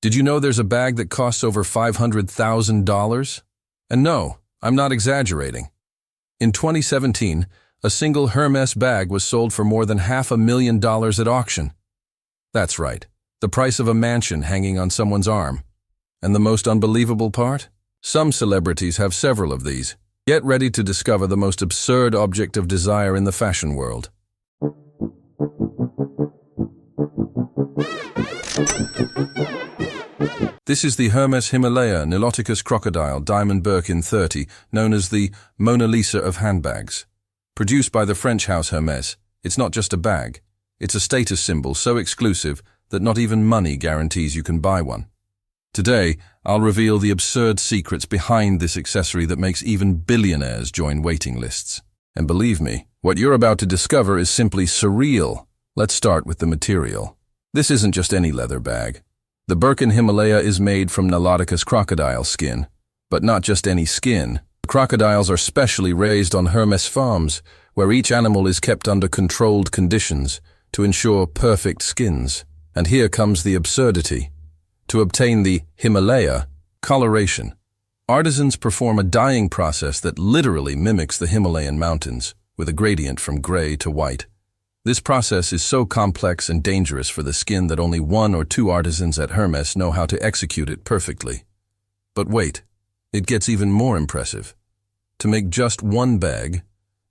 Did you know there's a bag that costs over $500,000? And no, I'm not exaggerating. In 2017, a single Hermès bag was sold for more than $500,000 at auction. That's right, the price of a mansion hanging on someone's arm. And the most unbelievable part? Some celebrities have several of these. Get ready to discover the most absurd object of desire in the fashion world. This is the Hermès Himalaya Crocodile Diamond Birkin 30, known as the Mona Lisa of handbags. Produced by the French house Hermès, it's not just a bag. It's a status symbol so exclusive that not even money guarantees you can buy one. Today, I'll reveal the absurd secrets behind this accessory that makes even billionaires join waiting lists. And believe me, what you're about to discover is simply surreal. Let's start with the material. This isn't just any leather bag. The Birkin Himalaya is made from crocodile skin. But not just any skin. The crocodiles are specially raised on Hermès farms, where each animal is kept under controlled conditions to ensure perfect skins. And here comes the absurdity. To obtain the Himalaya coloration, artisans perform a dyeing process that literally mimics the Himalayan mountains, with a gradient from gray to white. This process is so complex and dangerous for the skin that only 1 or 2 artisans at Hermès know how to execute it perfectly. But wait, it gets even more impressive. To make just one bag,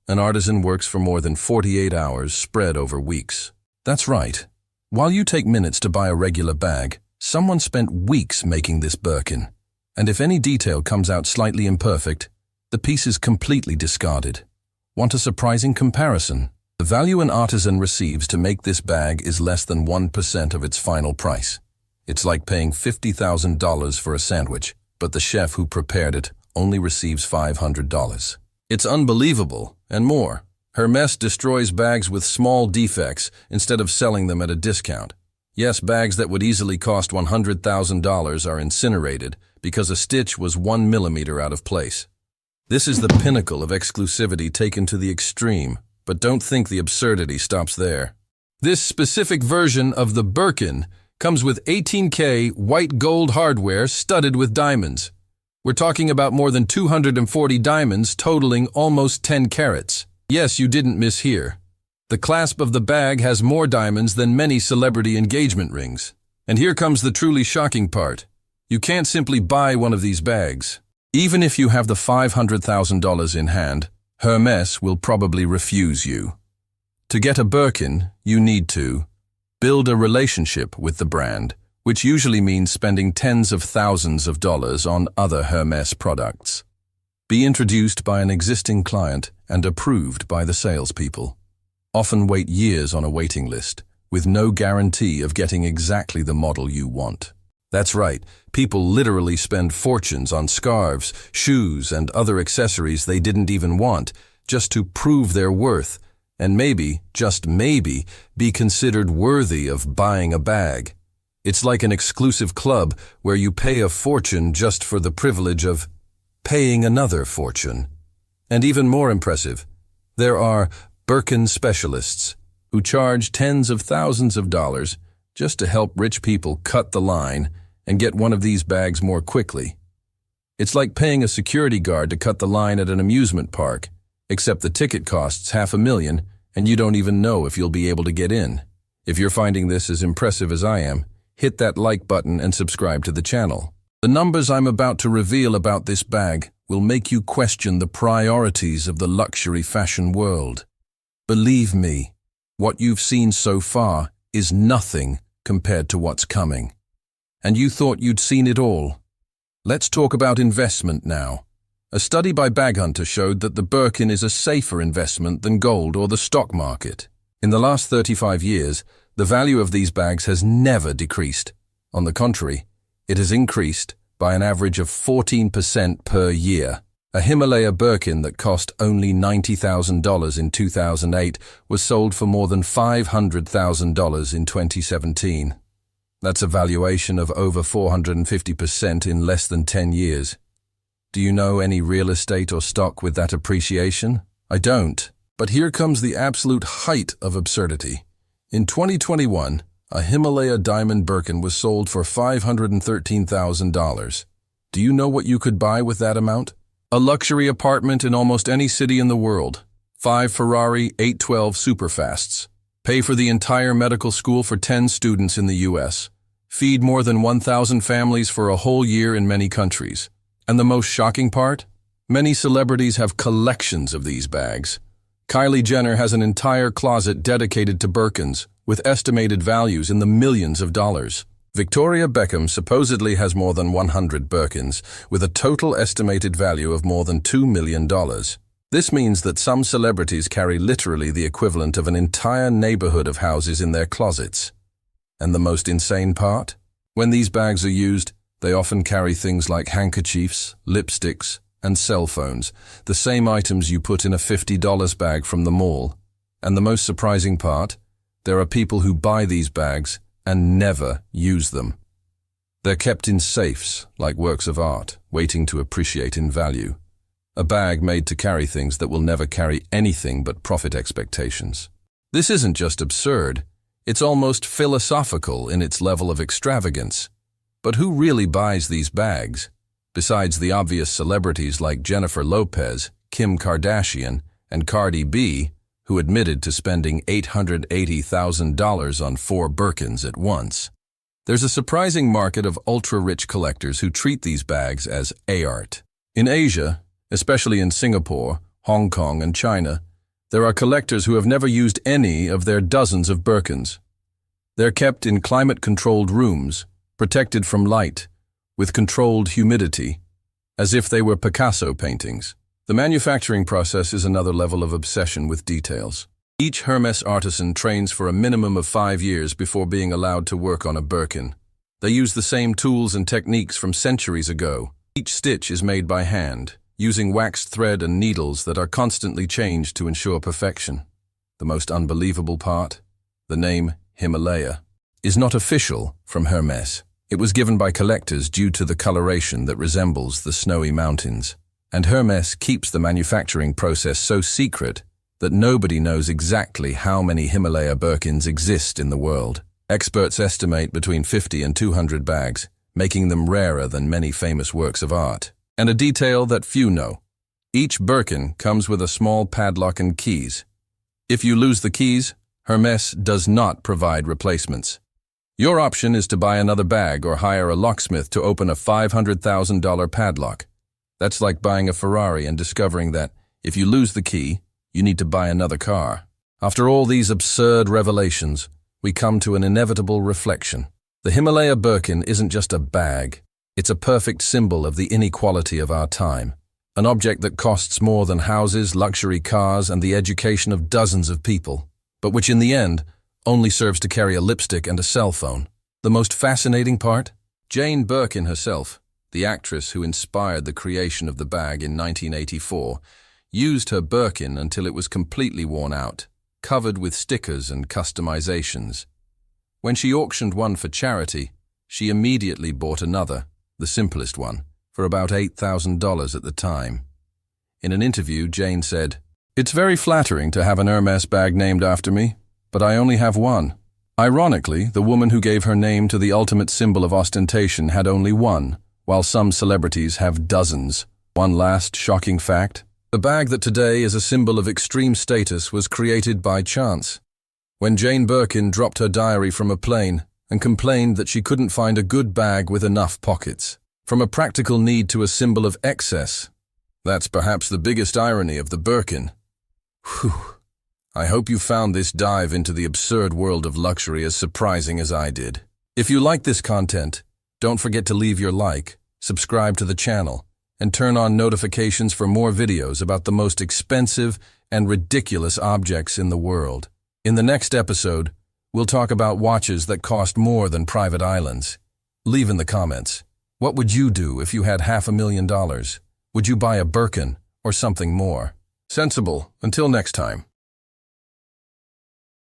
an artisan works for more than 48 hours spread over weeks. That's right. While you take minutes to buy a regular bag, someone spent weeks making this Birkin. And if any detail comes out slightly imperfect, the piece is completely discarded. Want a surprising comparison? The value an artisan receives to make this bag is less than 1% of its final price. It's like paying $50,000 for a sandwich, but the chef who prepared it only receives $500. It's unbelievable, and more. Hermès destroys bags with small defects instead of selling them at a discount. Yes, bags that would easily cost $100,000 are incinerated because a stitch was 1 millimeter out of place. This is the pinnacle of exclusivity taken to the extreme. But don't think the absurdity stops there. This specific version of the Birkin comes with 18K white gold hardware studded with diamonds. We're talking about more than 240 diamonds totaling almost 10 carats. Yes, you didn't mishear. The clasp of the bag has more diamonds than many celebrity engagement rings. And here comes the truly shocking part. You can't simply buy one of these bags. Even if you have the $500,000 in hand, Hermès will probably refuse you. To get a Birkin, you need to build a relationship with the brand, which usually means spending tens of thousands of dollars on other Hermès products. Be introduced by an existing client and approved by the salespeople. Often wait years on a waiting list, with no guarantee of getting exactly the model you want. That's right, people literally spend fortunes on scarves, shoes, and other accessories they didn't even want, just to prove their worth, and maybe, just maybe, be considered worthy of buying a bag. It's like an exclusive club where you pay a fortune just for the privilege of paying another fortune. And even more impressive, there are Birkin specialists who charge tens of thousands of dollars just to help rich people cut the line and get one of these bags more quickly. It's like paying a security guard to cut the line at an amusement park, except the ticket costs $500,000 and you don't even know if you'll be able to get in. If you're finding this as impressive as I am, hit that like button and subscribe to the channel. The numbers I'm about to reveal about this bag will make you question the priorities of the luxury fashion world. Believe me, what you've seen so far is nothing compared to what's coming. And you thought you'd seen it all. Let's talk about investment now. A study by Bag Hunter showed that the Birkin is a safer investment than gold or the stock market. In the last 35 years, the value of these bags has never decreased. On the contrary, it has increased by an average of 14% per year. A Himalaya Birkin that cost only $90,000 in 2008 was sold for more than $500,000 in 2017. That's a valuation of over 450% in less than 10 years. Do you know any real estate or stock with that appreciation? I don't. But here comes the absolute height of absurdity. In 2021, A Himalaya diamond Birkin was sold for $513,000. Do you know what you could buy with that amount? A luxury apartment in almost any city in the world. 5 Ferrari 812 superfasts. Pay for the entire medical school for 10 students in the US. Feed more than 1,000 families for a whole year in many countries. And the most shocking part? Many celebrities have collections of these bags. Kylie Jenner has an entire closet dedicated to Birkins, with estimated values in the millions of dollars. Victoria Beckham supposedly has more than 100 Birkins, with a total estimated value of more than $2 million. This means that some celebrities carry literally the equivalent of an entire neighborhood of houses in their closets. And the most insane part? When these bags are used, they often carry things like handkerchiefs, lipsticks, and cell phones, the same items you put in a $50 bag from the mall. And the most surprising part? There are people who buy these bags and never use them. They're kept in safes, like works of art, waiting to appreciate in value. A bag made to carry things that will never carry anything but profit expectations. This isn't just absurd, it's almost philosophical in its level of extravagance. But who really buys these bags? Besides the obvious celebrities like Jennifer Lopez, Kim Kardashian, and Cardi B, who admitted to spending $880,000 on 4 Birkins at once. There's a surprising market of ultra-rich collectors who treat these bags as art. In Asia, especially in Singapore, Hong Kong, and China, there are collectors who have never used any of their dozens of Birkins. They're kept in climate-controlled rooms, protected from light, with controlled humidity, as if they were Picasso paintings. The manufacturing process is another level of obsession with details. Each Hermès artisan trains for a minimum of 5 years before being allowed to work on a Birkin. They use the same tools and techniques from centuries ago. Each stitch is made by hand, using waxed thread and needles that are constantly changed to ensure perfection. The most unbelievable part? The name Himalaya is not official from Hermès. It was given by collectors due to the coloration that resembles the snowy mountains. And Hermès keeps the manufacturing process so secret that nobody knows exactly how many Himalaya Birkins exist in the world. Experts estimate between 50 and 200 bags, making them rarer than many famous works of art. And a detail that few know. Each Birkin comes with a small padlock and keys. If you lose the keys, Hermès does not provide replacements. Your option is to buy another bag or hire a locksmith to open a $500,000 padlock. That's like buying a Ferrari and discovering that, if you lose the key, you need to buy another car. After all these absurd revelations, we come to an inevitable reflection. The Himalaya Birkin isn't just a bag. It's a perfect symbol of the inequality of our time. An object that costs more than houses, luxury cars, and the education of dozens of people, but which in the end only serves to carry a lipstick and a cell phone. The most fascinating part? Jane Birkin herself, the actress who inspired the creation of the bag in 1984, used her Birkin until it was completely worn out, covered with stickers and customizations. When she auctioned one for charity, she immediately bought another, the simplest one, for about $8,000 at the time. In an interview, Jane said, "It's very flattering to have an Hermès bag named after me, but I only have one." Ironically, the woman who gave her name to the ultimate symbol of ostentation had only one, while some celebrities have dozens. One last shocking fact: the bag that today is a symbol of extreme status was created by chance. When Jane Birkin dropped her diary from a plane and complained that she couldn't find a good bag with enough pockets. From a practical need to a symbol of excess. That's perhaps the biggest irony of the Birkin. Whew. I hope you found this dive into the absurd world of luxury as surprising as I did. If you like this content, don't forget to leave your like, subscribe to the channel, and turn on notifications for more videos about the most expensive and ridiculous objects in the world. In the next episode, we'll talk about watches that cost more than private islands. Leave in the comments. What would you do if you had $500,000? Would you buy a Birkin or something more? Sensible. Until next time.